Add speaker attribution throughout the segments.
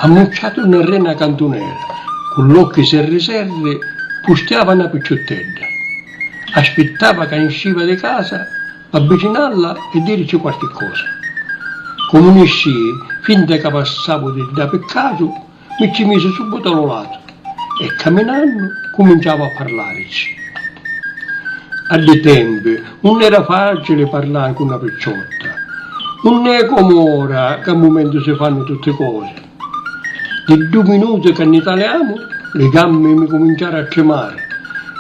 Speaker 1: ammucciato una rena cantonera, con l'occhio serri serri, pustiava una picciuttedda. Aspettava che usciva di casa, avvicinarla e dirci qualche cosa. Come un uscì, finta che passavo da peccato, mi ci mise subito allo lato e camminando cominciava a parlarci. A dei tempi non era facile parlare con una picciotta, non è come ora che al momento si fanno tutte cose. Di 2 minuti che ne italiamo, le gambe mi cominciarono a tremare,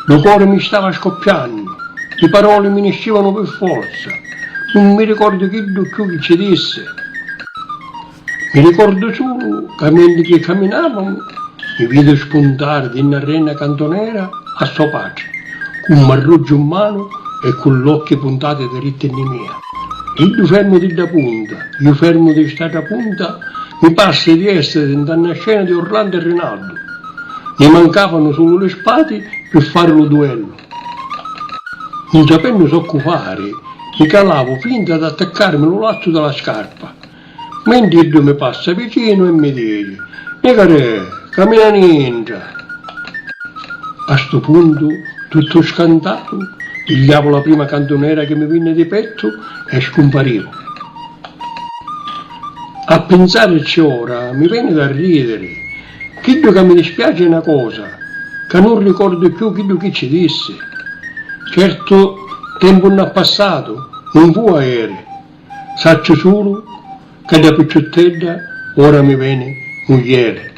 Speaker 1: il cuore mi stava scoppiando, le parole mi ne uscivano per forza, non mi ricordo che ci disse. Mi ricordo solo che mentre camminavamo mi vide spuntare di una rena cantonera a suo padre, con un marruggio in mano e con gli occhi puntati dritti in mia. Io fermo di da punta, io fermo di stata punta, mi passa di essere in una scena di Orlando e Rinaldo. Mi mancavano solo le spade per fare lo duello. Non sapendo soccufare, mi calavo finta ad attaccarmi lo lasso della scarpa. Mentre il mi passa vicino e mi dice: "Negare, cammina niente". A sto punto, tutto scantato, pigliavo la prima cantonera che mi venne di petto e scomparivo. A pensarci ora mi viene da ridere. Chiedo che mi dispiace una cosa, che non ricordo più chi ci disse. Certo, tempo non è passato, non può avere. Saccio solo che da picciuttella ora mi viene mugliere.